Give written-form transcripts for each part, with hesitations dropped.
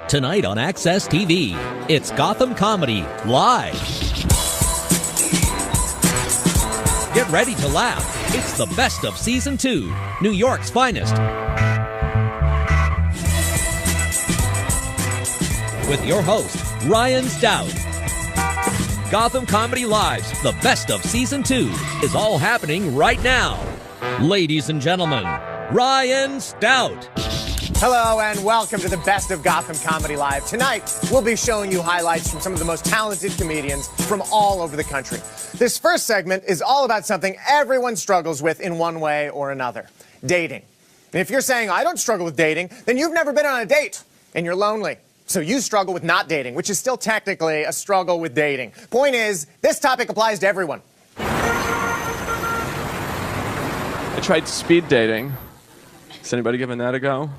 Tonight on Access TV, it's Gotham Comedy Live. Get ready to laugh. It's the best of Season 2, New York's finest. With your host, Ryan Stout. Gotham Comedy Live's The Best of Season 2 is all happening right now. Ladies and gentlemen, Ryan Stout. Hello and welcome to the Best of Gotham Comedy Live. Tonight, we'll be showing you highlights from some of the most talented comedians from all over the country. This first segment is all about something everyone struggles with in one way or another: dating. And if you're saying, I don't struggle with dating, then you've never been on a date and you're lonely. So you struggle with not dating, which is still technically a struggle with dating. Point is, this topic applies to everyone. I tried speed dating. Is anybody giving that a go?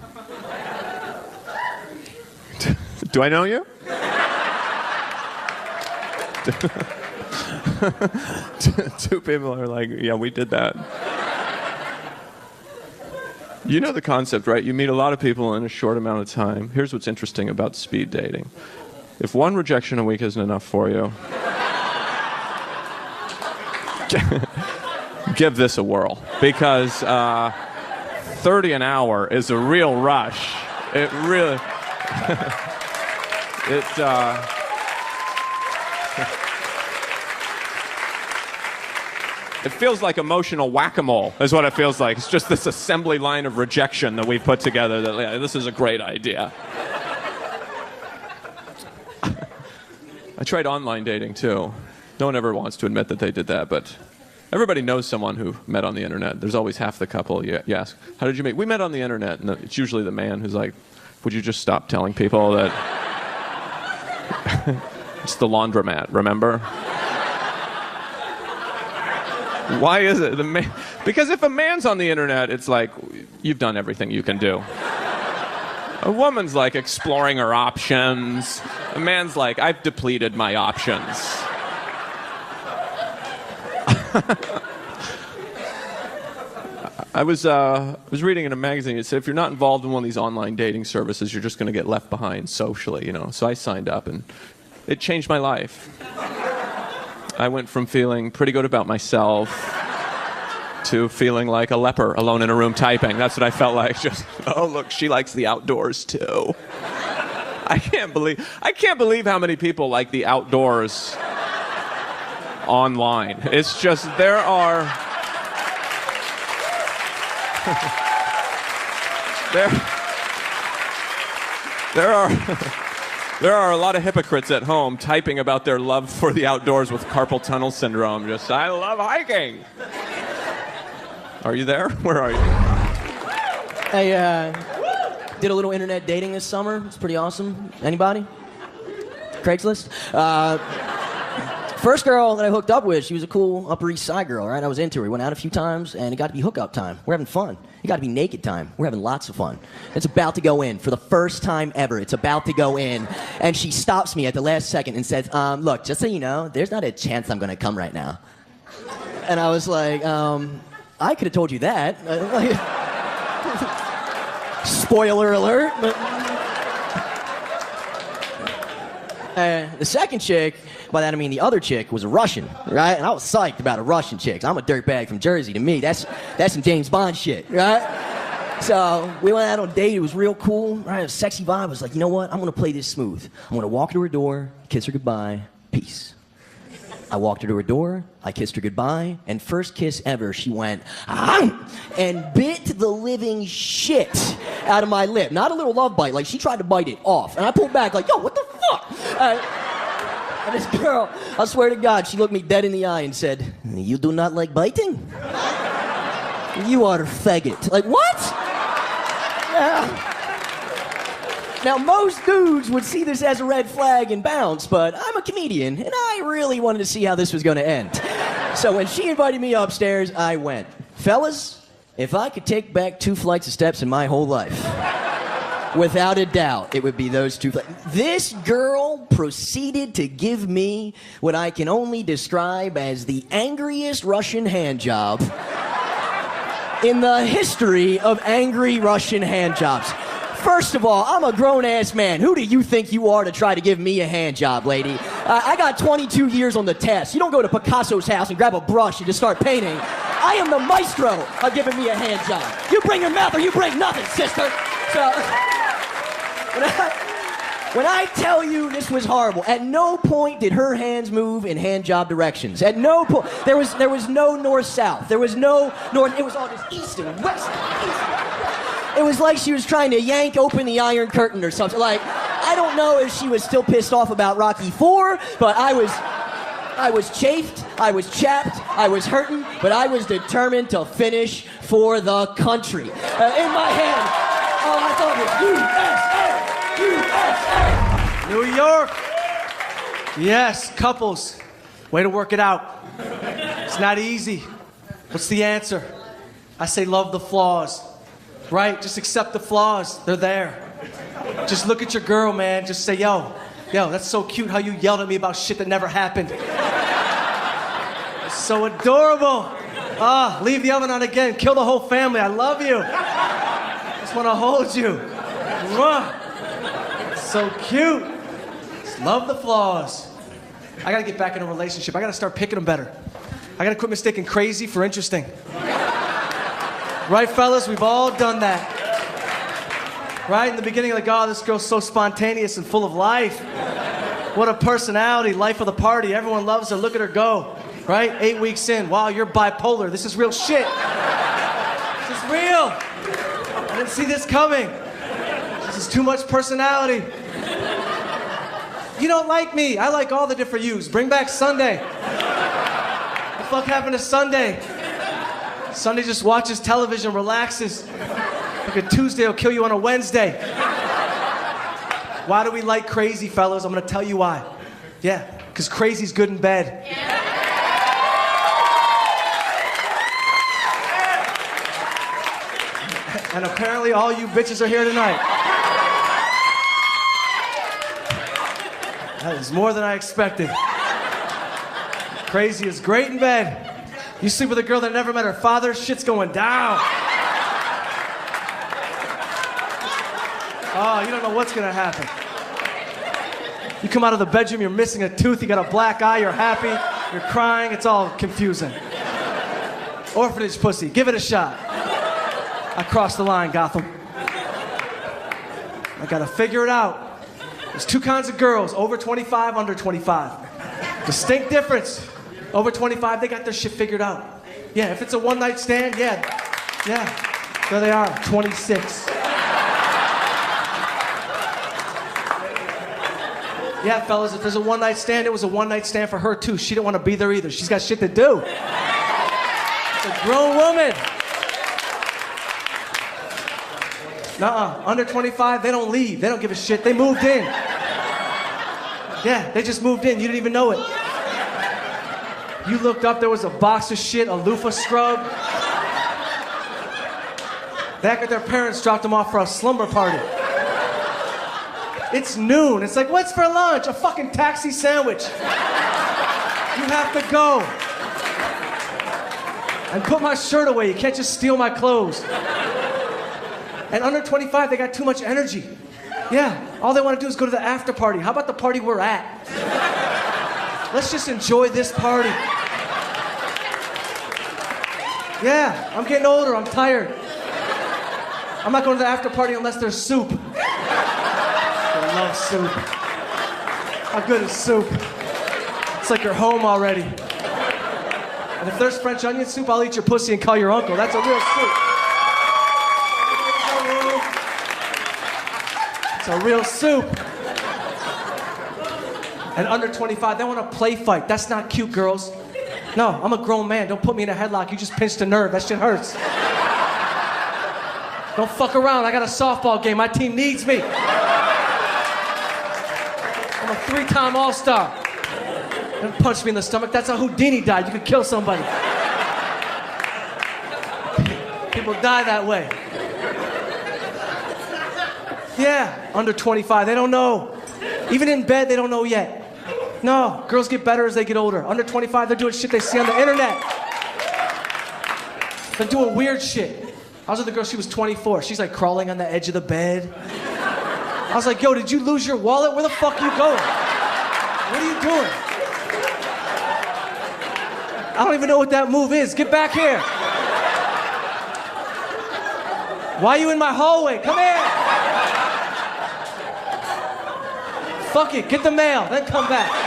Do I know you? Two people are like, yeah, we did that. You know the concept, right? You meet a lot of people in a short amount of time. Here's what's interesting about speed dating. If one rejection a week isn't enough for you, give this a whirl. Because 30 an hour is a real rush. It really... It feels like emotional whack-a-mole, is what it feels like. It's just this assembly line of rejection that we've put together that, yeah, this is a great idea. I tried online dating, too. No one ever wants to admit that they did that, but everybody knows someone who met on the internet. There's always half the couple. You ask, how did you meet? We met on the internet, and it's usually the man who's like, would you just stop telling people that... It's the laundromat, remember? Why is it? Because if a man's on the internet, it's like, you've done everything you can do. A woman's like exploring her options. A man's like, I've depleted my options. I was reading in a magazine. It said if you're not involved in one of these online dating services, you're just going to get left behind socially, you know. So I signed up, and it changed my life. I went from feeling pretty good about myself to feeling like a leper alone in a room typing. That's what I felt like. Just, oh, look, she likes the outdoors too. I can't believe how many people like the outdoors online. It's just there are there are a lot of hypocrites at home typing about their love for the outdoors with carpal tunnel syndrome. Just, I love hiking. Are you there? Where are you? I did a little internet dating this summer. It's pretty awesome. Anybody? Craigslist? First girl that I hooked up with, she was a cool Upper East Side girl, right? I was into her. We went out a few times, and it got to be hookup time. We're having fun. It got to be naked time. We're having lots of fun. It's about to go in. For the first time ever, it's about to go in. And she stops me at the last second and says, look, just so you know, there's not a chance I'm going to come right now. And I was like, I could have told you that. Spoiler alert. But... the second chick, by that I mean the other chick, was a Russian, right? And I was psyched about a Russian chick. I'm a dirtbag from Jersey. To me, that's some James Bond shit, right? So we went out on a date. It was real cool, right? A sexy vibe. I was like, you know what? I'm going to play this smooth. I'm going to walk to her door, kiss her goodbye, peace. I walked her to her door, I kissed her goodbye, and first kiss ever, she went, and bit the living shit out of my lip. Not a little love bite, like she tried to bite it off. And I pulled back like, yo, what the fuck? And this girl, I swear to God, she looked me dead in the eye and said, you do not like biting? You are a faggot. Like, what? Now, most dudes would see this as a red flag and bounce, but I'm a comedian, and I really wanted to see how this was going to end. So when she invited me upstairs, I went. Fellas, if I could take back 2 flights of steps in my whole life, without a doubt, it would be those 2 flights. This girl proceeded to give me what I can only describe as the angriest Russian hand job in the history of angry Russian hand jobs. First of all, I'm a grown-ass man. Who do you think you are to try to give me a hand job, lady? I got 22 years on the test. You don't go to Picasso's house and grab a brush and just start painting. I am the maestro of giving me a hand job. You bring your mouth or you bring nothing, sister. So, when I tell you this was horrible, at no point did her hands move in hand job directions. At no point. There was no north-south. There was no north. It was all just east and west and east and west. It was like she was trying to yank open the Iron Curtain or something. Like, I don't know if she was still pissed off about Rocky IV, but I was chafed, I was chapped, I was hurting, but I was determined to finish for the country. In my hand, all I thought was USA! USA! New York! Yes, couples. Way to work it out. It's not easy. What's the answer? I say love the flaws. Right? Just accept the flaws. They're there. Just look at your girl, man. Just say, yo, that's so cute how you yelled at me about shit that never happened. It's so adorable. Leave the oven on again. Kill the whole family. I love you. Just want to hold you. Mwah. It's so cute. Just love the flaws. I got to get back in a relationship. I got to start picking them better. I got to quit mistaking crazy for interesting. Right, fellas? We've all done that. Right? In the beginning, like, oh, this girl's so spontaneous and full of life. What a personality, life of the party. Everyone loves her. Look at her go. Right? 8 weeks in. Wow, you're bipolar. This is real shit. This is real. I didn't see this coming. This is too much personality. You don't like me. I like all the different yous. Bring back Sunday. What the fuck happened to Sunday? Sunday just watches television, relaxes. Like a Tuesday will kill you on a Wednesday. Why do we like crazy, fellas? I'm gonna tell you why. Yeah, because crazy's good in bed. And apparently all you bitches are here tonight. That is more than I expected. Crazy is great in bed. You sleep with a girl that never met her father, shit's going down. Oh, you don't know what's gonna happen. You come out of the bedroom, you're missing a tooth, you got a black eye, you're happy, you're crying, it's all confusing. Orphanage pussy, give it a shot. I crossed the line, Gotham. I gotta figure it out. There's two kinds of girls, over 25, under 25. Distinct difference. Over 25, they got their shit figured out. Yeah, if it's a one-night stand, yeah, there they are, 26. Yeah, fellas, if there's a one-night stand, it was a one-night stand for her, too. She didn't want to be there either. She's got shit to do. It's a grown woman. Nuh-uh. Under 25, they don't leave. They don't give a shit. They moved in. Yeah, they just moved in. You didn't even know it. You looked up, there was a box of shit, a loofah scrub. Back at their parents dropped them off for a slumber party. It's noon. It's like, what's for lunch? A fucking taxi sandwich. You have to go. And put my shirt away. You can't just steal my clothes. And under 25, they got too much energy. Yeah, all they want to do is go to the after party. How about the party we're at? Let's just enjoy this party. Yeah, I'm getting older. I'm tired. I'm not going to the after party unless there's soup. I love soup. How good is soup? It's like you're home already. And if there's French onion soup, I'll eat your pussy and call your uncle. That's a real soup. It's a real soup. And under 25, they want to play fight. That's not cute, girls. No, I'm a grown man. Don't put me in a headlock. You just pinched a nerve. That shit hurts. Don't fuck around. I got a softball game. My team needs me. I'm a 3-time All-Star. Don't punch me in the stomach. That's how Houdini died. You could kill somebody. People die that way. Yeah, under 25, they don't know. Even in bed, they don't know yet. No, girls get better as they get older. Under 25, they're doing shit they see on the internet. They're doing weird shit. I was with a girl, she was 24. She's like crawling on the edge of the bed. I was like, yo, did you lose your wallet? Where the fuck are you going? What are you doing? I don't even know what that move is. Get back here. Why are you in my hallway? Come here. Fuck it, get the mail, then come back.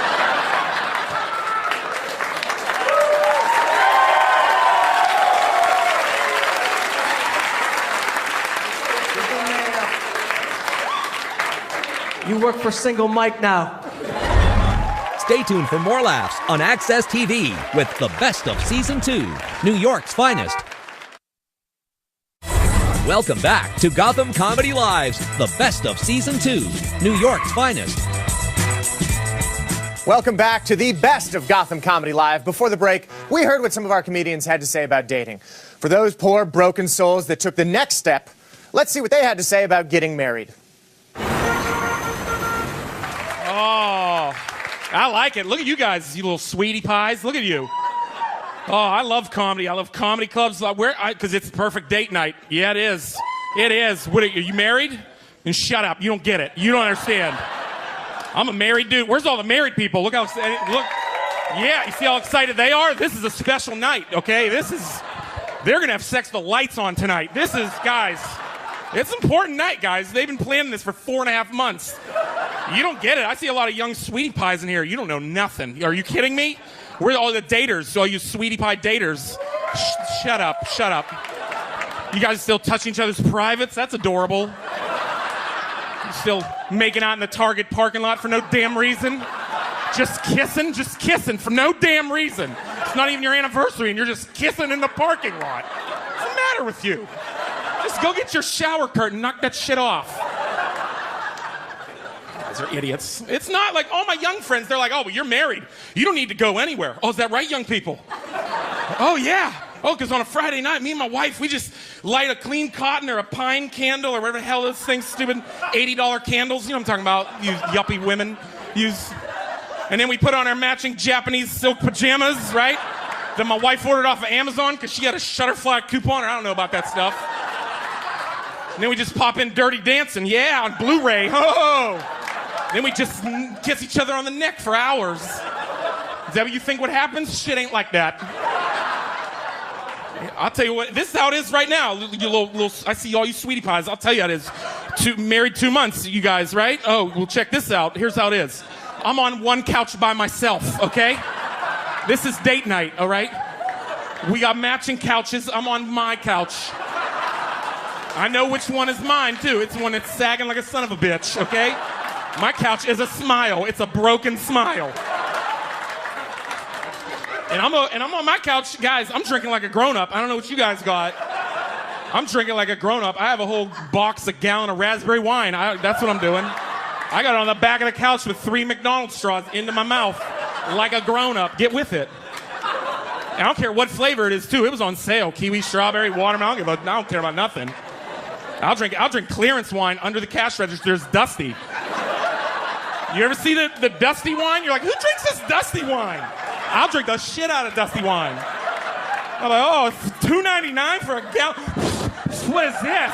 You work for Single Mike now. Stay tuned for more laughs on Access TV with the best of Season 2, New York's finest. Welcome back to Gotham Comedy Live's The Best of Season 2, New York's finest. Welcome back to the best of Gotham Comedy Live. Before the break, we heard what some of our comedians had to say about dating. For those poor, broken souls that took the next step, let's see what they had to say about getting married. Oh, I like it. Look at you guys, you little sweetie pies. Look at you. Oh, I love comedy. I love comedy clubs. Because it's the perfect date night. Yeah, it is. It is. What are you married? And shut up. You don't get it. You don't understand. I'm a married dude. Where's all the married people? Look how look. Yeah, you see how excited they are? This is a special night, okay? They're going to have sex with the lights on tonight. This is, guys, it's an important night, guys. They've been planning this for 4.5 months. You don't get it. I see a lot of young sweetie pies in here. You don't know nothing. Are you kidding me? We're all the daters, all you sweetie pie daters. Shut up, shut up. You guys still touching each other's privates? That's adorable. You're still making out in the Target parking lot for no damn reason. Just kissing for no damn reason. It's not even your anniversary and you're just kissing in the parking lot. What's the matter with you? Just go get your shower curtain, knock that shit off. Are idiots. It's not like all my young friends, they're like, oh, well, you're married. You don't need to go anywhere. Oh, is that right, young people? Oh, yeah. Oh, because on a Friday night, me and my wife, we just light a clean cotton or a pine candle or whatever the hell this thing's stupid $80 candles. You know what I'm talking about? You yuppie women use. And then we put on our matching Japanese silk pajamas, right? That my wife ordered off of Amazon because she had a Shutterfly coupon, or I don't know about that stuff. And then we just pop in Dirty Dancing, yeah, on Blu-ray. Oh! Then we just kiss each other on the neck for hours. Is that what you think what happens? Shit ain't like that. I'll tell you what, this is how it is right now. You little, I see all you sweetie pies. I'll tell you how it is. Married 2 months, you guys, right? Oh, well, check this out. Here's how it is. I'm on one couch by myself, okay? This is date night, all right? We got matching couches. I'm on my couch. I know which one is mine, too. It's one that's sagging like a son of a bitch, okay? My couch is a smile. It's a broken smile. And I'm on my couch, guys. I'm drinking like a grown-up. I don't know what you guys got. I'm drinking like a grown-up. I have a whole gallon of raspberry wine. That's what I'm doing. I got it on the back of the couch with 3 McDonald's straws into my mouth like a grown-up. Get with it. And I don't care what flavor it is, too. It was on sale. Kiwi, strawberry, watermelon. I don't care about nothing. I'll drink clearance wine under the cash register. There's Dusty. You ever see the Dusty wine? You're like, who drinks this Dusty wine? I'll drink the shit out of Dusty wine. I'm like, oh, it's $2.99 for a gallon. What is this?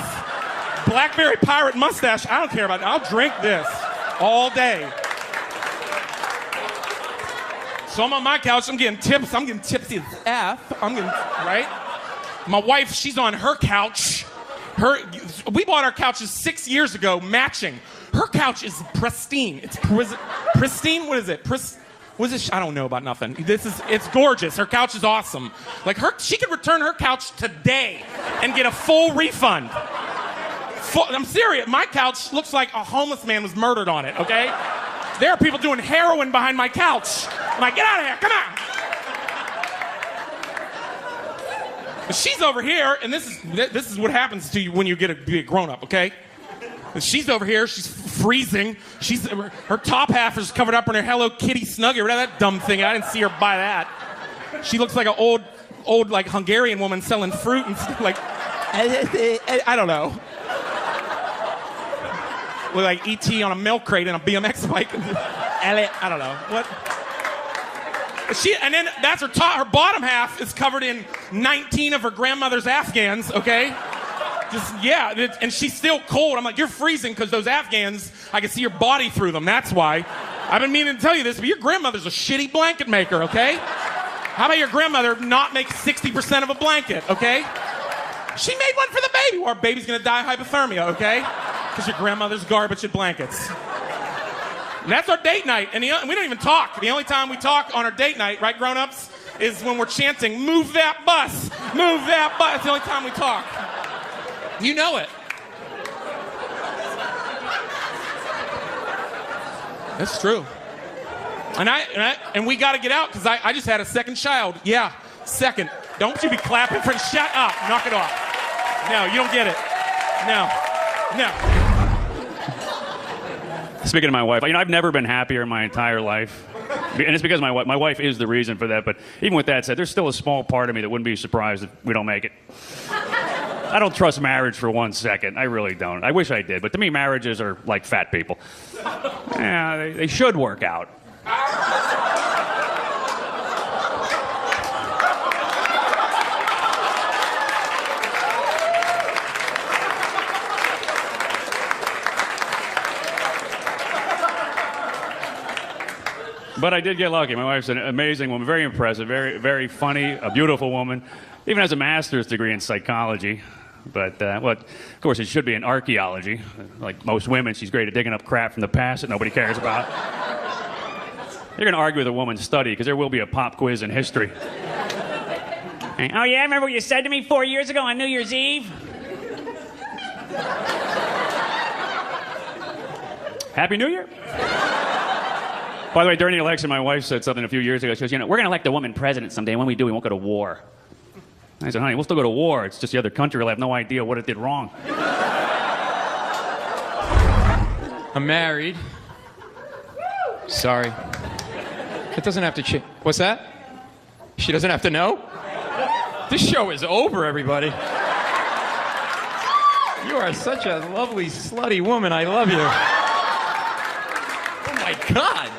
Blackberry pirate mustache. I don't care about it. I'll drink this all day. So I'm on my couch. I'm getting tips. I'm getting tipsy as F. Right? My wife, she's on her couch. We bought our couches 6 years ago, matching. Her couch is pristine. It's pristine. What is it? What is it? I don't know about nothing. It's gorgeous. Her couch is awesome. Like she could return her couch today and get a full refund. I'm serious. My couch looks like a homeless man was murdered on it. Okay? There are people doing heroin behind my couch. I'm like, get out of here! Come on. She's over here, and this is what happens to you when you be a grown-up. Okay? She's over here, she's freezing. Her top half is covered up in her Hello Kitty Snuggie, whatever that dumb thing. I didn't see her buy that. She looks like an old like Hungarian woman selling fruit and stuff, like I don't know. With like E.T. on a milk crate and a BMX bike. I don't know. What? And then that's her bottom half is covered in 19 of her grandmother's Afghans, okay? And she's still cold. I'm like, you're freezing because those Afghans, I can see your body through them. That's why. I've been meaning to tell you this, but your grandmother's a shitty blanket maker, okay? How about your grandmother not make 60% of a blanket, okay? She made one for the baby, or our baby's gonna die of hypothermia, okay? Because your grandmother's garbage at blankets. And that's our date night, and we don't even talk. The only time we talk on our date night, right, grown-ups, is when we're chanting, move that bus, move that bus. That's the only time we talk. You know it. That's true. And we got to get out because I just had a second child. Yeah, second. Don't you be clapping for shut up. Knock it off. No, you don't get it. No. Speaking of my wife, I've never been happier in my entire life. And it's because my wife is the reason for that. But even with that said, there's still a small part of me that wouldn't be surprised if we don't make it. I don't trust marriage for 1 second. I really don't. I wish I did. But to me, marriages are like fat people. Yeah, they should work out. But I did get lucky. My wife's an amazing woman, very impressive, very, very funny, a beautiful woman. Even has a master's degree in psychology. But, of course, it should be in archaeology. Like most women, she's great at digging up crap from the past that nobody cares about. You're going to argue with a woman's study, because there will be a pop quiz in history. Oh, yeah? Remember what you said to me 4 years ago on New Year's Eve? Happy New Year. By the way, during the election, my wife said something a few years ago. She goes, we're going to elect a woman president someday, and when we do, we won't go to war. I said, honey, we'll still go to war. It's just the other country will have no idea what it did wrong. I'm married. Sorry. It doesn't have to change. What's that? She doesn't have to know? This show is over, everybody. You are such a lovely, slutty woman. I love you. Oh, my God.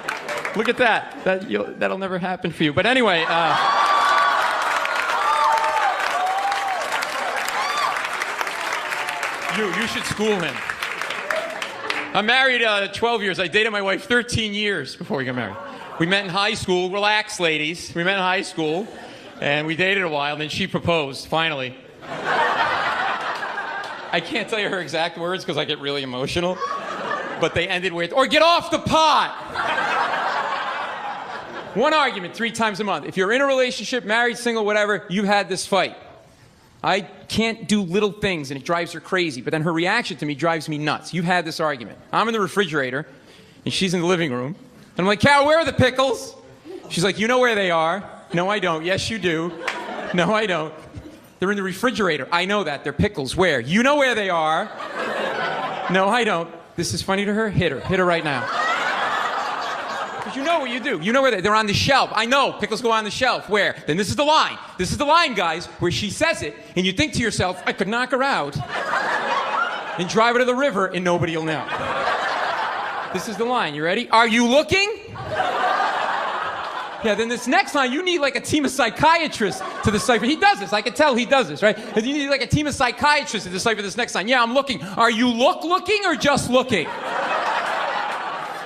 Look at that. That'll never happen for you. But anyway, You should school him. I'm married 12 years. I dated my wife 13 years before we got married. We met in high school. Relax, ladies. We met in high school, and we dated a while, and then she proposed, finally. I can't tell you her exact words because I get really emotional, but they ended with, or get off the pot! One argument 3 times a month. If you're in a relationship, married, single, whatever, you've had this fight. I can't do little things, and it drives her crazy. But then her reaction to me drives me nuts. You've had this argument. I'm in the refrigerator, and she's in the living room. And I'm like, Carol, where are the pickles? She's like, you know where they are. No, I don't. Yes, you do. No, I don't. They're in the refrigerator. I know that. They're pickles. Where? You know where they are. No, I don't. This is funny to her. Hit her. Hit her right now. Because you know what you do. You know where they're on the shelf. I know. Pickles go on the shelf. Where? Then this is the line. This is the line, guys, where she says it, and you think to yourself, I could knock her out and drive her to the river, and nobody will know. This is the line. You ready? Are you looking? Yeah, then this next line, you need like a team of psychiatrists to decipher. He does this. I can tell he does this, right? And you need like a team of psychiatrists to decipher this next line. Yeah, I'm looking. Are you looking or just looking?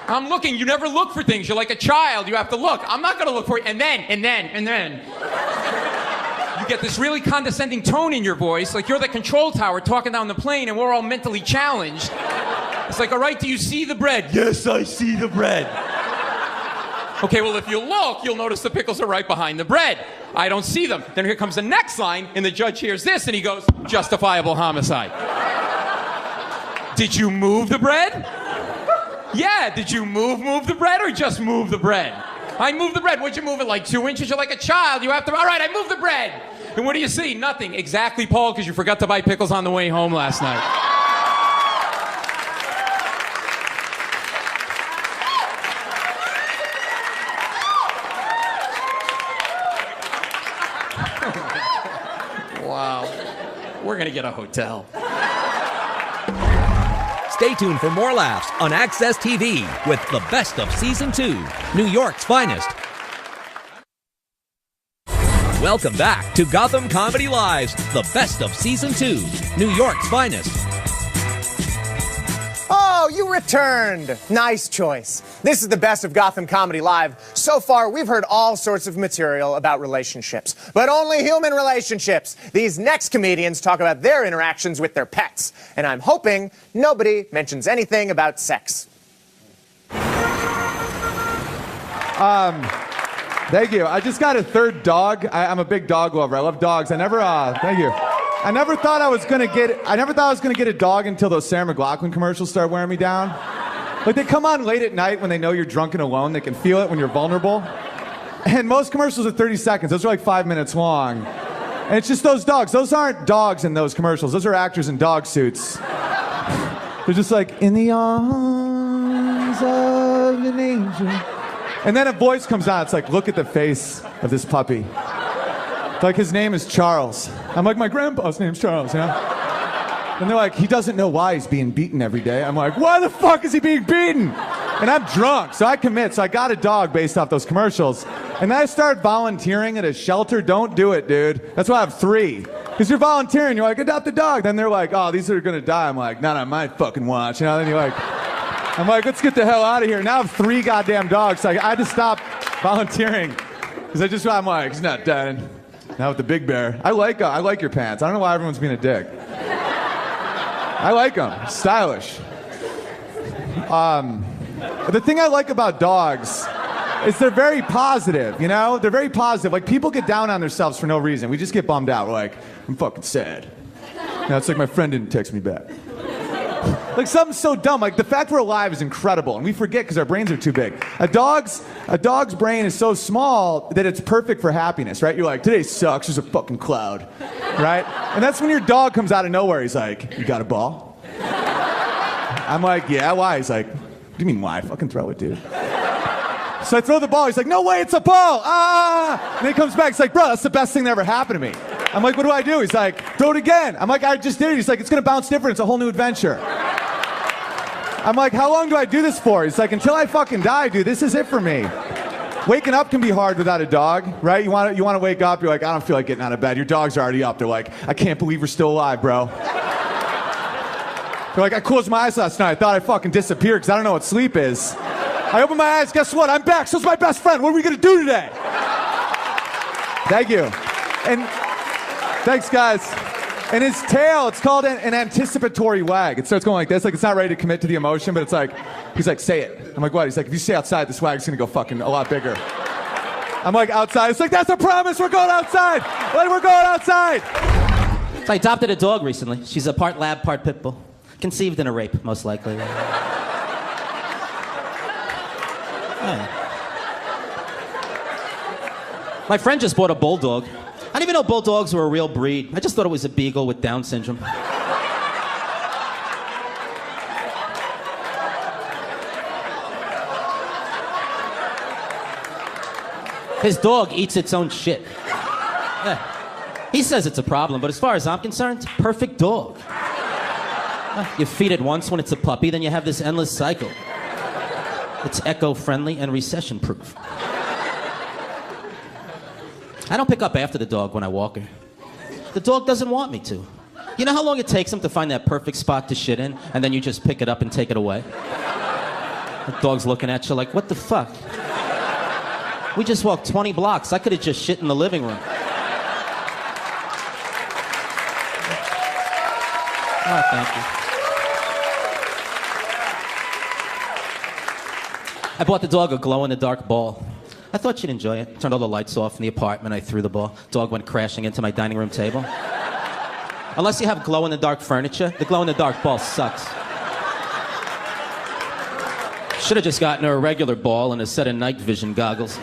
I'm looking. You never look for things. You're like a child. You have to look. I'm not going to look for it. And then. You get this really condescending tone in your voice, like you're the control tower talking down the plane and we're all mentally challenged. It's like, all right, do you see the bread? Yes, I see the bread. Okay, well, if you look, you'll notice the pickles are right behind the bread. I don't see them. Then here comes the next line, and the judge hears this, and he goes, justifiable homicide. Did you move the bread? Yeah, did you move the bread or just move the bread? I moved the bread. Would you move it like 2 inches? You're like a child. You have to, all right, I moved the bread. And what do you see? Nothing. Exactly, Paul, because you forgot to buy pickles on the way home last night. Wow. We're going to get a hotel. Stay tuned for more laughs on Access TV with the best of Season 2, New York's finest. Welcome back to Gotham Comedy Live's The Best of Season 2, New York's finest. Oh, you returned. Nice choice. This is the Best of Gotham Comedy Live. So far, we've heard all sorts of material about relationships, but only human relationships. These next comedians talk about their interactions with their pets, and I'm hoping nobody mentions anything about sex. Thank you. I just got a third dog. I'm a big dog lover. I love dogs. Thank you. I never thought I was gonna get a dog until those Sarah McLachlan commercials started wearing me down. Like, they come on late at night when they know you're drunk and alone. They can feel it when you're vulnerable. And most commercials are 30 seconds. Those are like 5 minutes long. And it's just those dogs. Those aren't dogs in those commercials. Those are actors in dog suits. They're just like, in the arms of an angel. And then a voice comes on. It's like, look at the face of this puppy. Like, his name is Charles. I'm like, my grandpa's name's Charles, you know? And they're like, he doesn't know why he's being beaten every day. I'm like, why the fuck is he being beaten? And I'm drunk, so I commit. So I got a dog based off those commercials. And then I started volunteering at a shelter. Don't do it, dude. That's why I have 3. Because you're volunteering. You're like, adopt a dog. Then they're like, oh, these are going to die. I'm like, not on my fucking watch. You know, then you're like, I'm like, let's get the hell out of here. Now I have 3 goddamn dogs. So I had to stop volunteering. Because I'm like, he's not dead. Now with the big bear. I like your pants. I don't know why everyone's being a dick. I like them. Stylish. The thing I like about dogs is they're very positive, you know? They're very positive. Like, people get down on themselves for no reason. We just get bummed out. We're like, I'm fucking sad. Now it's like my friend didn't text me back. Like, something so dumb. Like, the fact we're alive is incredible, and we forget because our brains are too big. A dog's brain is so small that it's perfect for happiness, right? You're like, today sucks, there's a fucking cloud, right? And that's when your dog comes out of nowhere. He's like, you got a ball? I'm like, yeah, why? He's like, what do you mean why? Fucking throw it, dude. So I throw the ball. He's like, no way, it's a ball. Ah! And then he comes back. He's like, bro, that's the best thing that ever happened to me. I'm like, what do I do? He's like, throw it again. I'm like, I just did it. He's like, it's going to bounce different. It's a whole new adventure. I'm like, how long do I do this for? He's like, until I fucking die, dude. This is it for me. Waking up can be hard without a dog, right? You want to wake up. You're like, I don't feel like getting out of bed. Your dog's already up. They're like, I can't believe we're still alive, bro. They're like, I closed my eyes last night. I thought I fucking disappeared because I don't know what sleep is. I open my eyes. Guess what? I'm back. So's my best friend. What are we going to do today? Thank you. And thanks, guys. And his tail, it's called an anticipatory wag. It starts going like this. Like, it's not ready to commit to the emotion, but it's like, he's like, say it. I'm like, what? He's like, if you stay outside, this wag's going to go fucking a lot bigger. I'm like, outside. It's like, that's a promise. We're going outside. Like, we're going outside. So I adopted a dog recently. She's a part lab, part pit bull. Conceived in a rape, most likely. Yeah. My friend just bought a bulldog. I didn't even know bulldogs were a real breed. I just thought it was a beagle with Down syndrome. His dog eats its own shit. Yeah. He says it's a problem, but as far as I'm concerned, perfect dog. You feed it once when it's a puppy, then you have this endless cycle. It's eco-friendly and recession-proof. I don't pick up after the dog when I walk her. The dog doesn't want me to. You know how long it takes him to find that perfect spot to shit in, and then you just pick it up and take it away? The dog's looking at you like, what the fuck? We just walked 20 blocks. I could have just shit in the living room. Oh, thank you. I bought the dog a glow-in-the-dark ball. I thought she'd enjoy it. Turned all the lights off in the apartment. I threw the ball. Dog went crashing into my dining room table. Unless you have glow-in-the-dark furniture, the glow-in-the-dark ball sucks. Should have just gotten her a regular ball and a set of night vision goggles.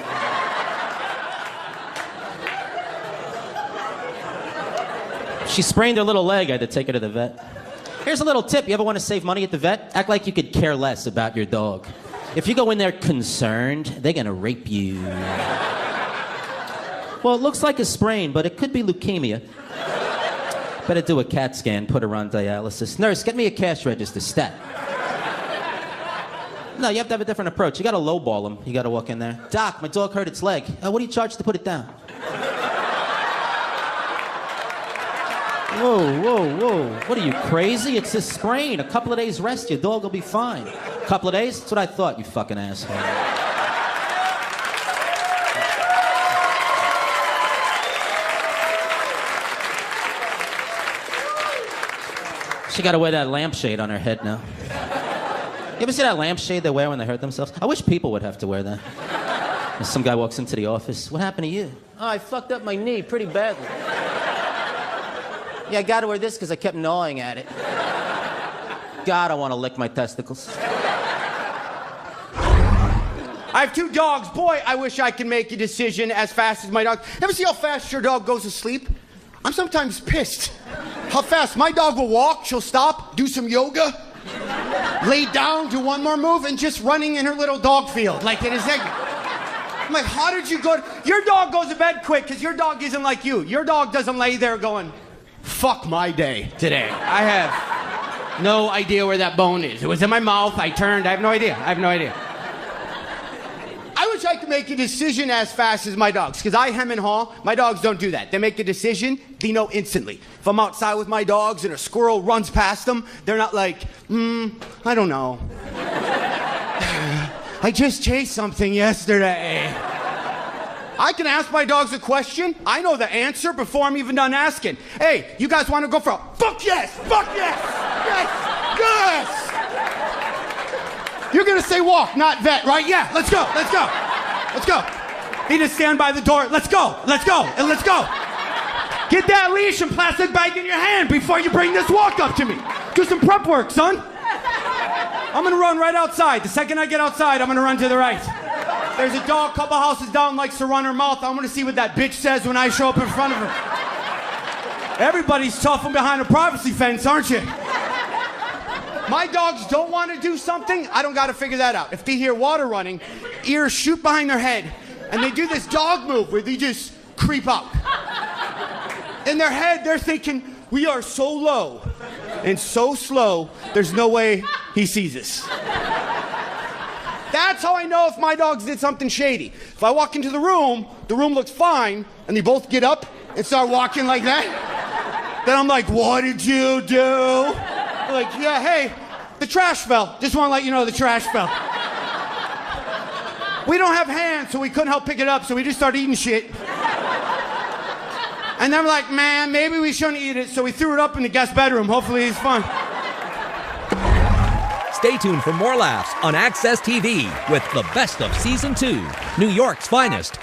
She sprained her little leg. I had to take her to the vet. Here's a little tip. You ever want to save money at the vet? Act like you could care less about your dog. If you go in there concerned, they're gonna rape you. Well, it looks like a sprain, but it could be leukemia. Better do a CAT scan, put her on dialysis. Nurse, get me a cash register, stat. No, you have to have a different approach. You gotta lowball them. You gotta walk in there. Doc, my dog hurt its leg. What do you charge to put it down? Whoa. What are you, crazy? It's a sprain. A couple of days rest, your dog will be fine. A couple of days? That's what I thought, you fucking asshole. She gotta wear that lampshade on her head now. You ever see that lampshade they wear when they hurt themselves? I wish people would have to wear that. And some guy walks into the office. What happened to you? Oh, I fucked up my knee pretty badly. Yeah, I gotta wear this because I kept gnawing at it. God, I want to lick my testicles. I have 2 dogs. Boy, I wish I could make a decision as fast as my dog. Ever see how fast your dog goes to sleep? I'm sometimes pissed. How fast my dog will walk, she'll stop, do some yoga, lay down, do one more move, and just running in her little dog field. Like it is like, I'm like, how did you go? Your dog goes to bed quick because your dog isn't like you. Your dog doesn't lay there going, fuck my day today. I have no idea where that bone is. It was in my mouth, I turned, I have no idea. I wish I could make a decision as fast as my dogs, because I hem and haw. My dogs don't do that. They make a decision, they know instantly. If I'm outside with my dogs and a squirrel runs past them, they're not like, I don't know. I just chased something yesterday. I can ask my dogs a question. I know the answer before I'm even done asking. Hey, you guys want to go for a fuck yes, yes. You're gonna say walk, not vet, right? Yeah, let's go. Need to stand by the door. Let's go. Get that leash and plastic bag in your hand before you bring this walk up to me. Do some prep work, son. I'm gonna run right outside. The second I get outside, I'm gonna run to the right. There's a dog a couple houses down likes to run her mouth. I want to see what that bitch says when I show up in front of her. Everybody's tough from behind a privacy fence, aren't you? My dogs don't want to do something, I don't got to figure that out. If they hear water running, ears shoot behind their head, and they do this dog move where they just creep up. In their head, they're thinking, we are so low and so slow, there's no way he sees us. That's how I know if my dogs did something shady. If I walk into the room looks fine, and they both get up and start walking like that, then I'm like, what did you do? Like, yeah, hey, the trash fell. Just want to let you know the trash fell. We don't have hands, so we couldn't help pick it up, so we just started eating shit. And then we're like, man, maybe we shouldn't eat it, so we threw it up in the guest bedroom. Hopefully it's fun. Stay tuned for more laughs on Access TV with the best of Season 2, New York's finest.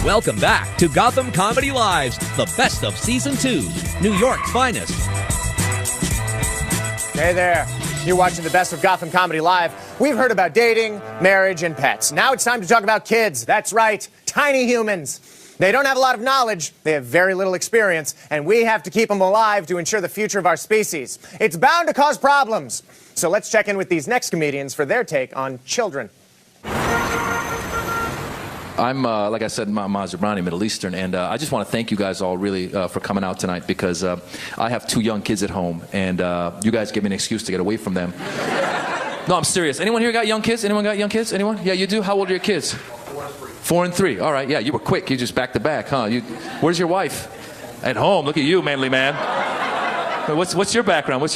Welcome back to Gotham Comedy Live's The Best of Season 2, New York's finest. Hey there. You're watching the Best of Gotham Comedy Live. We've heard about dating, marriage, and pets. Now it's time to talk about kids. That's right, tiny humans. They don't have a lot of knowledge, they have very little experience, and we have to keep them alive to ensure the future of our species. It's bound to cause problems. So let's check in with these next comedians for their take on children. I'm, like I said, Maserati, Middle Eastern, and I just want to thank you guys all really for coming out tonight, because I have 2 young kids at home, and you guys give me an excuse to get away from them. No, I'm serious. Anyone here got young kids? Anyone got young kids? Anyone? Yeah, you do? How old are your kids? 4 and 3. All right, yeah, you were quick. You just back to back, huh? Where's your wife? At home. Look at you, manly man. What's your background?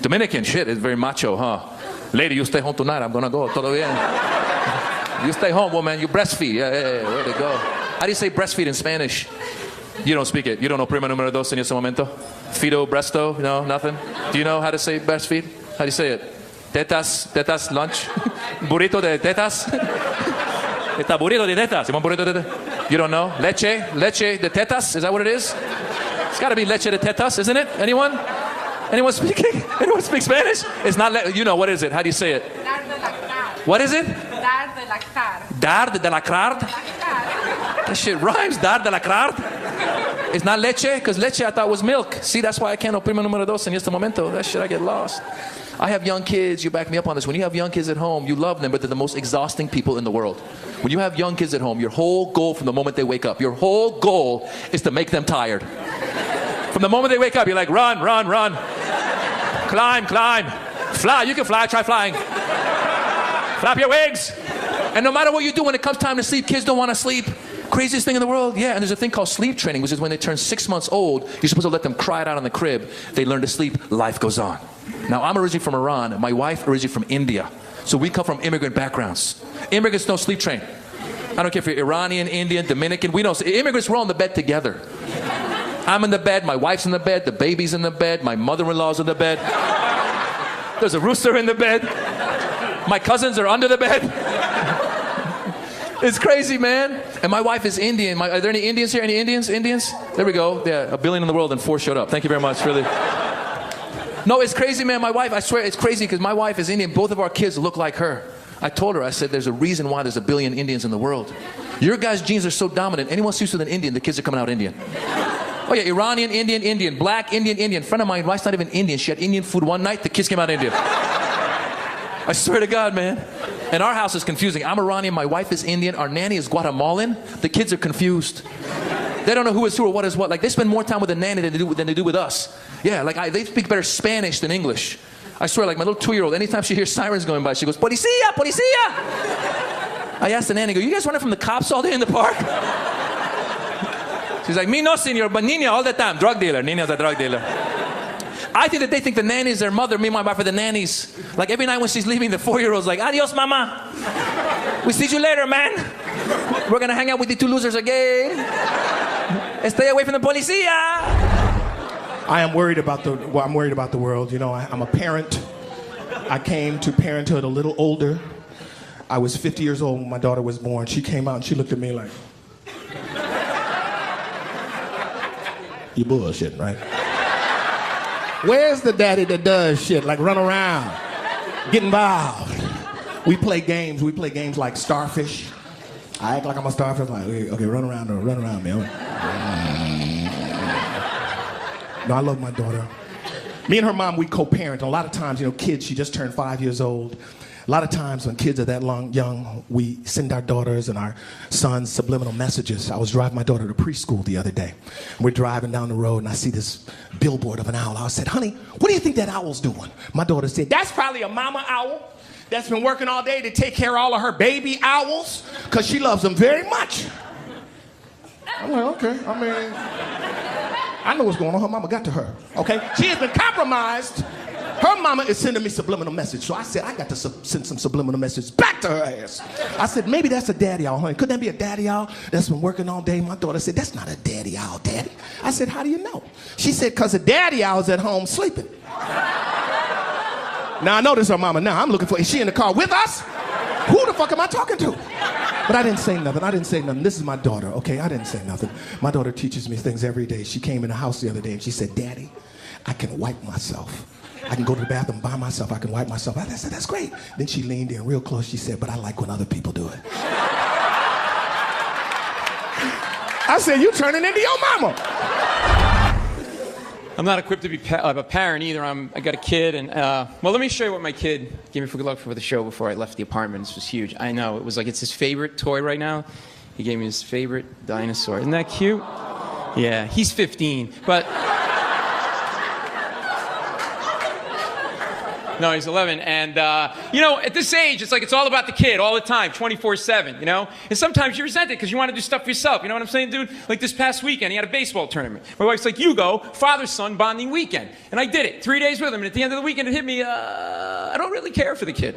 Dominican. Shit, it's very macho, huh? Lady, you stay home tonight. I'm gonna go. Todo bien. You stay home, woman. You breastfeed. Yeah, way to go. How do you say breastfeed in Spanish? You don't speak it. You don't know prima número dos en ese momento? Fido, bresto? No, nothing? Do you know how to say breastfeed? How do you say it? Tetas, lunch? Burrito de tetas? Está burrito de tetas. Burrito de tetas? You don't know? Leche de tetas? Is that what it is? It's got to be leche de tetas, isn't it? Anyone? Anyone speaking? Anyone speak Spanish? It's not, you know, what is it? How do you say it? What is it? Dar de la car. Dar de la card? That shit rhymes. Dar de la card? It's not leche? Because leche I thought was milk. See, that's why I can't prima número dos en este momento. That shit, I get lost. I have young kids. You back me up on this. When you have young kids at home, you love them, but they're the most exhausting people in the world. When you have young kids at home, your whole goal from the moment they wake up, your whole goal is to make them tired. From the moment they wake up, you're like, run. Climb. Fly. You can fly. Try flying. Flap your wings. And no matter what you do when it comes time to sleep, kids don't want to sleep. Craziest thing in the world? Yeah, and there's a thing called sleep training, which is when they turn 6 months old, you're supposed to let them cry it out in the crib. They learn to sleep, life goes on. Now, I'm originally from Iran, my wife originally from India. So we come from immigrant backgrounds. Immigrants don't sleep train. I don't care if you're Iranian, Indian, Dominican, we don't. Immigrants, we're all in the bed together. I'm in the bed, my wife's in the bed, the baby's in the bed, my mother-in-law's in the bed. There's a rooster in the bed. My cousins are under the bed. It's crazy, man. And my wife is Indian. Are there any Indians here? Any Indians? Indians? There we go. Yeah, 1 billion in the world and 4 showed up. Thank you very much. Really. No, it's crazy, man. My wife, I swear, it's crazy because my wife is Indian. Both of our kids look like her. I told her, I said, there's a reason why there's 1 billion Indians in the world. Your guys' genes are so dominant. Anyone sleeps with an Indian, the kids are coming out Indian. Oh yeah, Iranian, Indian, black, Indian. Friend of mine, wife's not even Indian. She had Indian food one night, the kids came out Indian. I swear to God, man. And our house is confusing. I'm Iranian, my wife is Indian, our nanny is Guatemalan. The kids are confused. They don't know who is who or what is what. Like, they spend more time with the nanny than they do with us. Yeah, like, they speak better Spanish than English. I swear, like, my little 2-year-old, anytime she hears sirens going by, she goes, "Policía, policía!" I asked the nanny, "You guys running from the cops all day in the park?" She's like, "Me no, senor, but Nina all the time. Drug dealer. Nina's a drug dealer." I think that they think the nanny is their mother. Me and my wife are the nannies. Like, every night when she's leaving, the 4-year-old's like, "Adios, mama. We see you later, man. We're going to hang out with the 2 losers again. Stay away from the policía." I'm worried about the world. You know, I'm a parent. I came to parenthood a little older. I was 50 years old when my daughter was born. She came out and she looked at me like, "You bullshitting, right? Where's the daddy that does shit, like run around, get involved?" We play games like Starfish. I act like I'm a starfish, like, okay, run around, man. No, I love my daughter. Me and her mom, we co-parent. A lot of times, you know, kids, she just turned 5 years old. A lot of times when kids are that young, we send our daughters and our sons subliminal messages. I was driving my daughter to preschool the other day. We're driving down the road and I see this billboard of an owl. I said, "Honey, what do you think that owl's doing?" My daughter said, "That's probably a mama owl that's been working all day to take care of all of her baby owls because she loves them very much." I'm like, okay, I mean, I know what's going on. Her mama got to her, okay? She has been compromised. Her mama is sending me subliminal message. So I said, I got to send some subliminal message back to her ass. I said, maybe that's a daddy owl, honey. Could that be a daddy owl that's been working all day? My daughter said, "That's not a daddy owl, daddy." I said, "How do you know?" She said, "Because the daddy owl's at home sleeping." Now I know this is her mama now. I'm looking for, is she in the car with us? Who the fuck am I talking to? But I didn't say nothing. This is my daughter, okay? I didn't say nothing. My daughter teaches me things every day. She came in the house the other day and she said, "Daddy, I can wipe myself. I can go to the bathroom by myself. I can wipe myself." I said, "That's great." Then she leaned in real close. She said, "But I like when other people do it." I said, "You turning into your mama." I'm not equipped to be a parent either. I got a kid, and well, let me show you what my kid gave me for good luck for the show before I left the apartment. This was huge. I know, it was like, it's his favorite toy right now. He gave me his favorite dinosaur. Isn't that cute? Yeah, he's 15, but no, he's 11, and you know, at this age, it's like it's all about the kid all the time, 24/7, you know? And sometimes you resent it because you want to do stuff for yourself, you know what I'm saying, dude? Like this past weekend, he had a baseball tournament. My wife's like, "You go, father-son bonding weekend." And I did it, 3 days with him, and at the end of the weekend, it hit me, I don't really care for the kid.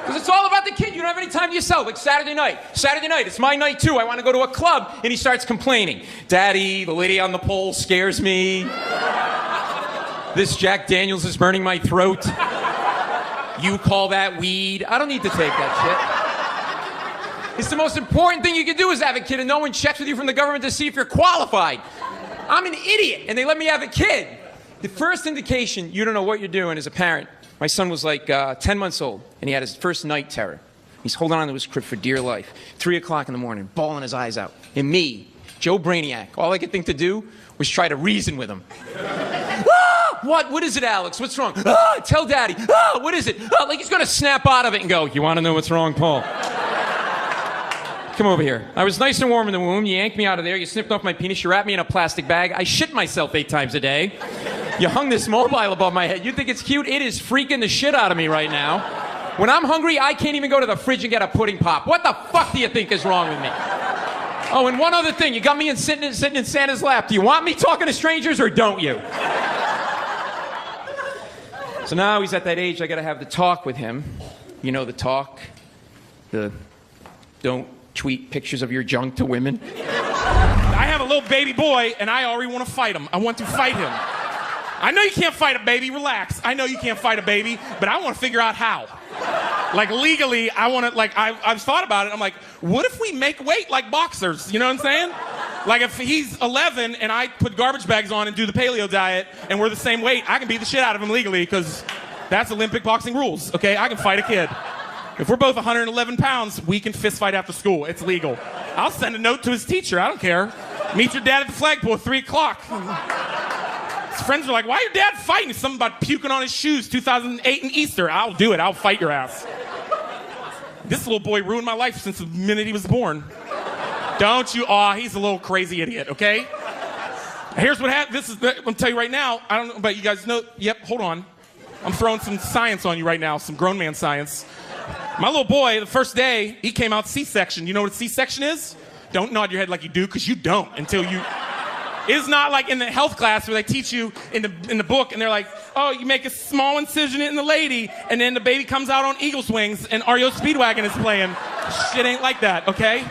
Because it's all about the kid. You don't have any time to yourself. Like Saturday night, it's my night too. I want to go to a club, and he starts complaining. "Daddy, the lady on the pole scares me. This Jack Daniels is burning my throat. You call that weed?" I don't need to take that shit. It's the most important thing you can do is have a kid, and no one checks with you from the government to see if you're qualified. I'm an idiot, and they let me have a kid. The first indication you don't know what you're doing as a parent. My son was like 10 months old, and he had his first night terror. He's holding on to his crib for dear life. 3 o'clock in the morning, bawling his eyes out. And me, Joe Brainiac, all I could think to do was try to reason with him. What is it, Alex? What's wrong? Tell Daddy. What is it? Like he's gonna snap out of it and go, "You want to know what's wrong, Paul? Come over here." I was nice and warm in the womb. You yanked me out of there. You snipped off my penis. You wrapped me in a plastic bag. I shit myself 8 times a day. You hung this mobile above my head. You think it's cute? It is freaking the shit out of me right now. When I'm hungry, I can't even go to the fridge and get a pudding pop. What the fuck do you think is wrong with me? Oh, and one other thing. You got me sitting in Santa's lap. Do you want me talking to strangers or don't you? So now he's at that age I got to have the talk with him. You know the talk? The don't tweet pictures of your junk to women. I have a little baby boy, and I already want to fight him. I want to fight him. I know you can't fight a baby. Relax. I know you can't fight a baby, but I want to figure out how. Like, legally, I want to, like, I've thought about it. I'm like, what if we make weight like boxers? You know what I'm saying? Like, if he's 11 and I put garbage bags on and do the paleo diet and we're the same weight, I can beat the shit out of him legally because that's Olympic boxing rules, okay? I can fight a kid. If we're both 111 pounds, we can fist fight after school. It's legal. I'll send a note to his teacher. I don't care. Meet your dad at the flagpole at 3 o'clock. His friends are like, why your dad fighting? It's something about puking on his shoes 2008 and Easter. I'll do it. I'll fight your ass. This little boy ruined my life since the minute he was born. Don't you? Aw, he's a little crazy idiot, okay? Here's what happened. I'm going to tell you right now. I don't know, but you guys know. Yep, hold on. I'm throwing some science on you right now, some grown man science. My little boy, the first day, he came out C-section. You know what a C-section is? Don't nod your head like you do, because you don't until you... It's not like in the health class where they teach you in the book, and they're like, oh, you make a small incision in the lady, and then the baby comes out on eagle's wings, and REO Speedwagon is playing. Shit ain't like that, okay?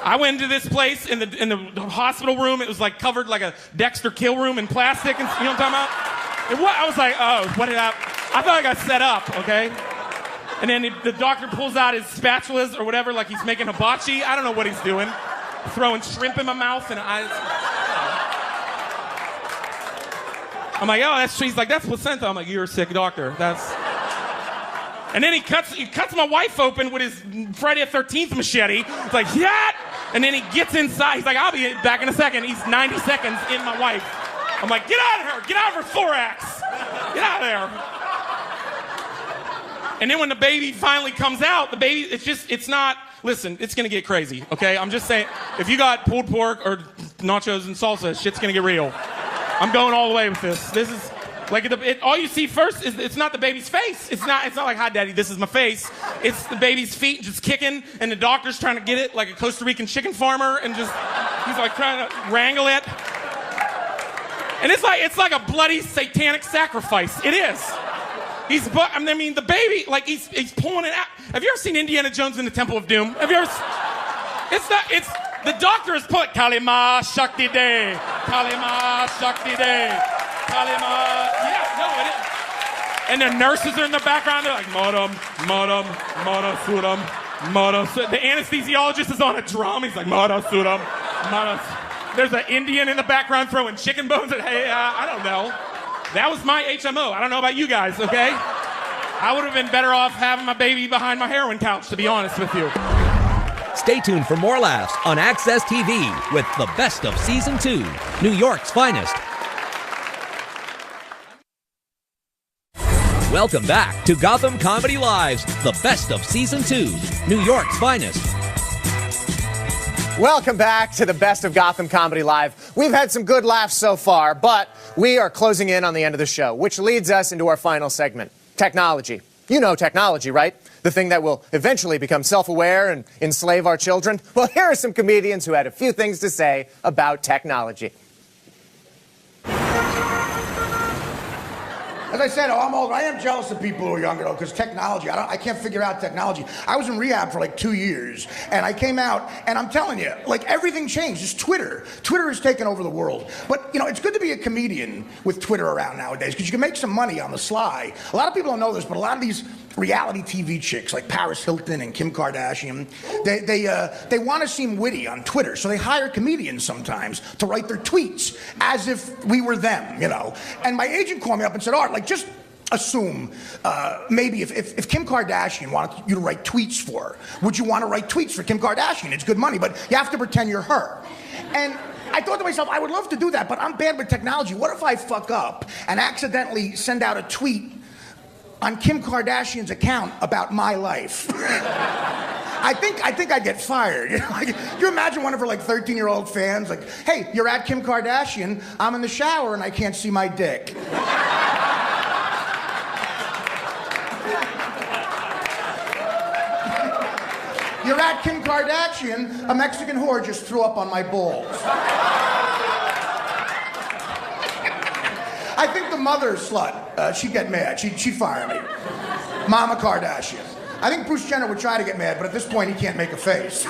I went into this place in the hospital room. It was like covered like a Dexter kill room in plastic, and you know what I'm talking about? I was like, oh, what did I thought I got set up, okay? And then the doctor pulls out his spatulas or whatever, like he's making hibachi. I don't know what he's doing. Throwing shrimp in my mouth, and I'm like, oh, that's, he's like, that's placenta. I'm like, you're a sick doctor. And then he cuts my wife open with his Friday the 13th machete. It's like, yeah. And then he gets inside. He's like, I'll be back in a second. He's 90 seconds in my wife. I'm like, get out of her. Get out of her thorax. Get out of there. And then when the baby finally comes out, the baby, it's not, listen, it's going to get crazy, okay? I'm just saying, if you got pulled pork or nachos and salsa, shit's going to get real. I'm going all the way with this. This is, like, all you see first is, it's not the baby's face. It's not like, hi, daddy, this is my face. It's the baby's feet just kicking, and the doctor's trying to get it like a Costa Rican chicken farmer, and just, he's like trying to wrangle it. And it's like a bloody satanic sacrifice. It is. The baby, like, he's pulling it out. Have you ever seen Indiana Jones in the Temple of Doom? Have you ever the doctor is put, Kalima Shakti De, Kalima Shakti De, Kalima, yeah, no, it is. And the nurses are in the background, they're like, Madam, Suram, Madam. The anesthesiologist is on a drum, he's like, Madam, Suram, Madam. There's an Indian in the background throwing chicken bones at, hey, I don't know. That was my HMO. I don't know about you guys, okay? I would have been better off having my baby behind my heroin couch, to be honest with you. Stay tuned for more laughs on Access TV with the best of Season 2, New York's finest. Welcome back to Gotham Comedy Live's The Best of Season 2, New York's finest. Welcome back to the Best of Gotham Comedy Live. We've had some good laughs so far, but we are closing in on the end of the show, which leads us into our final segment, technology. You know technology, right? The thing that will eventually become self-aware and enslave our children. Well, here are some comedians who had a few things to say about technology. As I said, I'm old. I am jealous of people who are younger, though, because technology, I can't figure out technology. I was in rehab for like 2 years, and I came out, and I'm telling you, like, everything changed. Just Twitter. Twitter has taken over the world. But, you know, it's good to be a comedian with Twitter around nowadays, because you can make some money on the sly. A lot of people don't know this, but a lot of these reality TV chicks, like Paris Hilton and Kim Kardashian, they want to seem witty on Twitter, so they hire comedians sometimes to write their tweets as if we were them, you know. And my agent called me up and said, Art, like, just assume maybe if Kim Kardashian wanted you to write tweets for her, would you want to write tweets for Kim Kardashian? It's good money, but you have to pretend you're her. And I thought to myself, I would love to do that, but I'm bad with technology. What if I fuck up and accidentally send out a tweet on Kim Kardashian's account about my life? I think I'd get fired. You know, like, you imagine one of her like 13-year-old fans, like, hey, you're at Kim Kardashian, I'm in the shower and I can't see my dick. You're at Kim Kardashian, a Mexican whore just threw up on my balls. I think the mother slut, she'd get mad. She'd fire me. Mama Kardashian. I think Bruce Jenner would try to get mad, but at this point he can't make a face.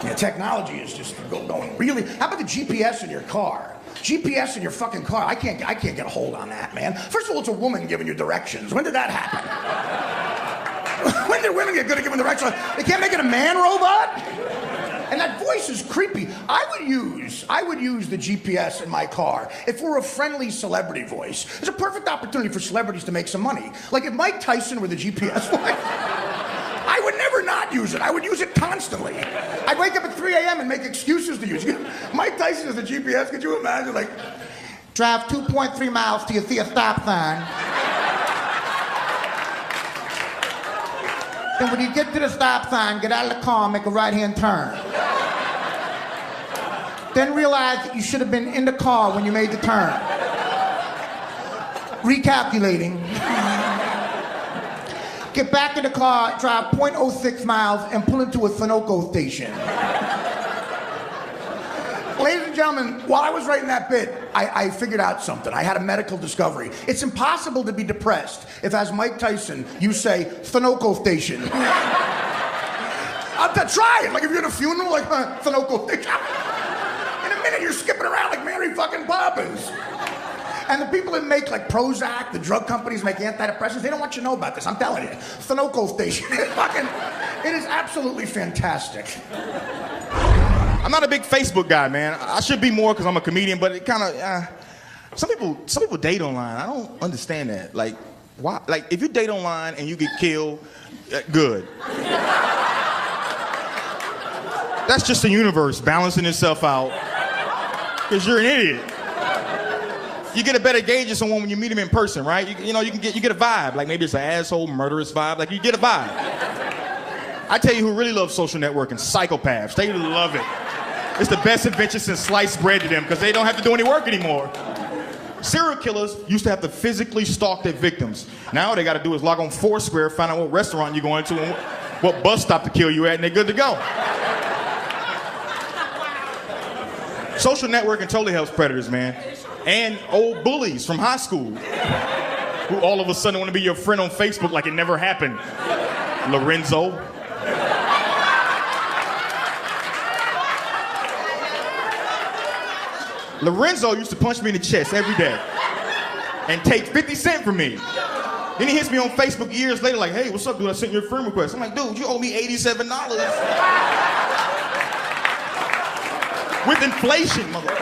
Yeah, technology is just going really. How about the GPS in your car? GPS in your fucking car. I can't get a hold on that, man. First of all, it's a woman giving you directions. When did that happen? When did women get good at giving directions? They can't make it a man robot? And that voice is creepy. I would use the GPS in my car if it were a friendly celebrity voice. It's a perfect opportunity for celebrities to make some money. Like if Mike Tyson were the GPS voice, I would never not use it. I would use it constantly. I'd wake up at 3 a.m. and make excuses to use it. Mike Tyson is the GPS. Could you imagine? Like, drive 2.3 miles till you see a stop sign. Then when you get to the stop sign, get out of the car and make a right-hand turn. Then realize that you should have been in the car when you made the turn. Recalculating. Get back in the car, drive 0.06 miles, and pull into a Sunoco station. Ladies and gentlemen, while I was writing that bit, I figured out something. I had a medical discovery. It's impossible to be depressed if, as Mike Tyson, you say, Sunoco station. Try it. Like if you're at a funeral, like, Sunoco station. In a minute, you're skipping around like Mary fucking Poppins. And the people that make like Prozac, the drug companies make antidepressants, they don't want you to know about this. I'm telling you. Sunoco station. It is absolutely fantastic. I'm not a big Facebook guy, man. I should be more because I'm a comedian, but it kind of, some people date online. I don't understand that. Like, why? Like, if you date online and you get killed, good. That's just the universe balancing itself out because you're an idiot. You get a better gauge of someone when you meet him in person, right? You get a vibe. Like maybe it's an asshole, murderous vibe. Like you get a vibe. I tell you who really loves social networking, psychopaths. They love it. It's the best invention since sliced bread to them because they don't have to do any work anymore. Serial killers used to have to physically stalk their victims. Now all they got to do is log on Foursquare, find out what restaurant you're going to and what bus stop to kill you at, and they're good to go. Social networking totally helps predators, man. And old bullies from high school who all of a sudden want to be your friend on Facebook like it never happened. Lorenzo. Lorenzo used to punch me in the chest every day and take 50 cents from me. Then he hits me on Facebook years later like, hey, what's up, dude? I sent you a friend request. I'm like, dude, you owe me $87. With inflation, mother.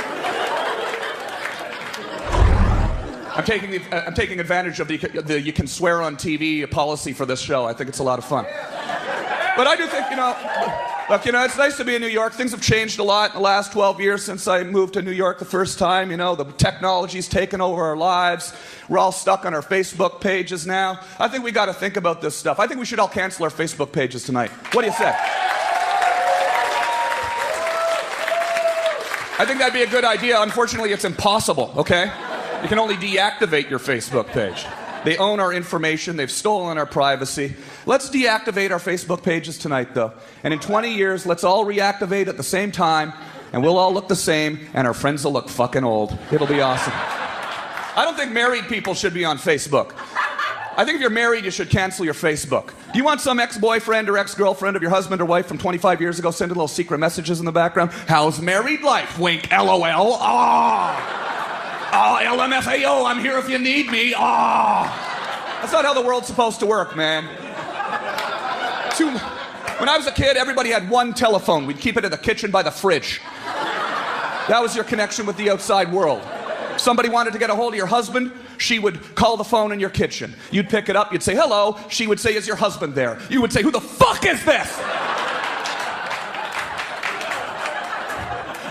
I'm taking advantage of the you can swear on TV policy for this show. I think it's a lot of fun. But I do think, look, it's nice to be in New York. Things have changed a lot in the last 12 years since I moved to New York the first time. The technology's taken over our lives. We're all stuck on our Facebook pages now. I think we got to think about this stuff. I think we should all cancel our Facebook pages tonight. What do you say? I think that'd be a good idea. Unfortunately, it's impossible, okay? You can only deactivate your Facebook page. They own our information. They've stolen our privacy. Let's deactivate our Facebook pages tonight, though. And in 20 years, let's all reactivate at the same time, and we'll all look the same, and our friends will look fucking old. It'll be awesome. I don't think married people should be on Facebook. I think if you're married, you should cancel your Facebook. Do you want some ex-boyfriend or ex-girlfriend of your husband or wife from 25 years ago sending little secret messages in the background? How's married life? Wink, LOL. Oh, LMFAO, I'm here if you need me. That's not how the world's supposed to work, man. When I was a kid, everybody had one telephone. We'd keep it in the kitchen by the fridge. That was your connection with the outside world. If somebody wanted to get a hold of your husband, she would call the phone in your kitchen. You'd pick it up, you'd say, hello. She would say, is your husband there? You would say, who the fuck is this?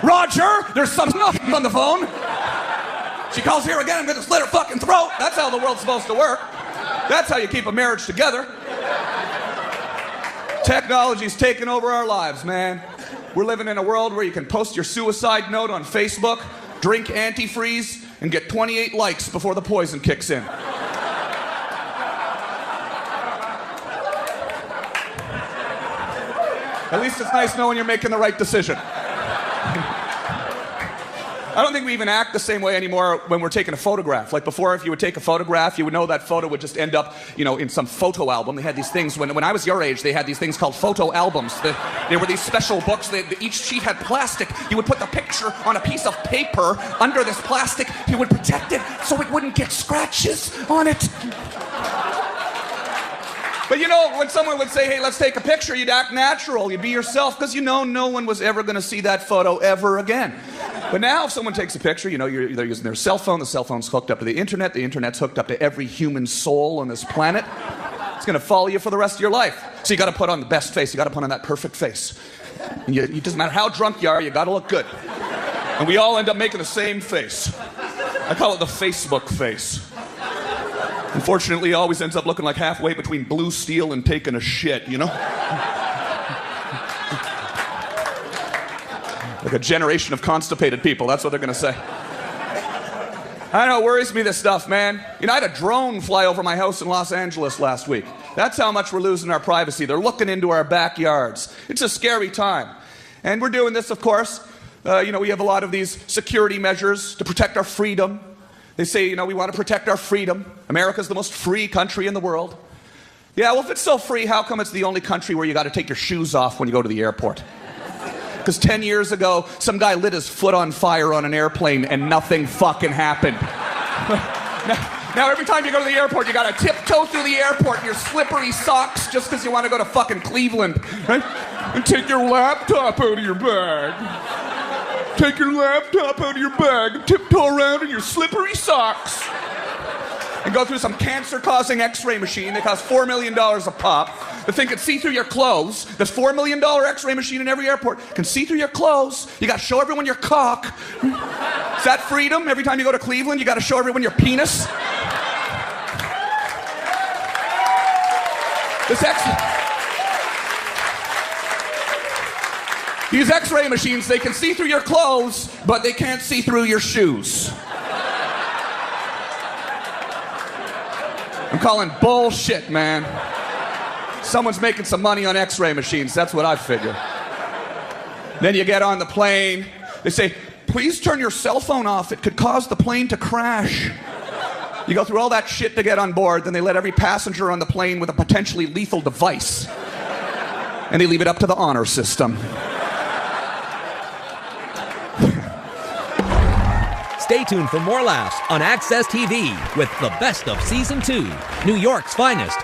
Roger, there's some on the phone. She calls here again, I'm gonna slit her fucking throat. That's how the world's supposed to work. That's how you keep a marriage together. Technology's taken over our lives, man. We're living in a world where you can post your suicide note on Facebook, drink antifreeze, and get 28 likes before the poison kicks in. At least it's nice knowing you're making the right decision. I don't think we even act the same way anymore when we're taking a photograph. Like before, if you would take a photograph, you would know that photo would just end up, in some photo album. They had these things, when I was your age, they had these things called photo albums. They were these special books. Each sheet had plastic. You would put the picture on a piece of paper under this plastic. You would protect it so it wouldn't get scratches on it. But when someone would say, hey, let's take a picture, you'd act natural. You'd be yourself because no one was ever going to see that photo ever again. But now if someone takes a picture, they're using their cell phone. The cell phone's hooked up to the internet. The internet's hooked up to every human soul on this planet. It's going to follow you for the rest of your life. So you got to put on the best face. You got to put on that perfect face. And it doesn't matter how drunk you are, you got to look good. And we all end up making the same face. I call it the Facebook face. Unfortunately, it always ends up looking like halfway between blue steel and taking a shit, Like a generation of constipated people, that's what they're gonna say. I know, it worries me, this stuff, man. I had a drone fly over my house in Los Angeles last week. That's how much we're losing our privacy. They're looking into our backyards. It's a scary time. And we're doing this, of course. We have a lot of these security measures to protect our freedom. They say, we want to protect our freedom. America's the most free country in the world. Yeah, well, if it's so free, how come it's the only country where you got to take your shoes off when you go to the airport? Because 10 years ago, some guy lit his foot on fire on an airplane and nothing fucking happened. Now every time you go to the airport, you got to tiptoe through the airport in your slippery socks just because you want to go to fucking Cleveland, right? And take your laptop out of your bag. Take your laptop out of your bag and tiptoe around in your slippery socks. And go through some cancer-causing x-ray machine that costs $4 million a pop. The thing can see through your clothes. There's $4 million x-ray machine in every airport. Can see through your clothes. You got to show everyone your cock. Is that freedom? Every time you go to Cleveland, you got to show everyone your penis. These x-ray machines, they can see through your clothes, but they can't see through your shoes. I'm calling bullshit, man. Someone's making some money on x-ray machines, that's what I figure. Then you get on the plane, they say, please turn your cell phone off, it could cause the plane to crash. You go through all that shit to get on board, then they let every passenger on the plane with a potentially lethal device. And they leave it up to the honor system. Stay tuned for more laughs on Access TV with the best of Season 2, New York's finest.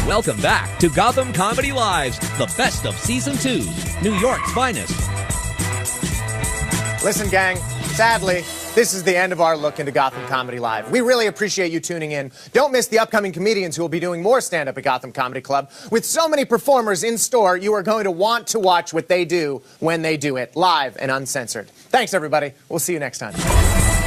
Welcome back to Gotham Comedy Live's the best of Season 2, New York's finest. Listen, gang, sadly, this is the end of our look into Gotham Comedy Live. We really appreciate you tuning in. Don't miss the upcoming comedians who will be doing more stand-up at Gotham Comedy Club. With so many performers in store, you are going to want to watch what they do when they do it, live and uncensored. Thanks, everybody. We'll see you next time.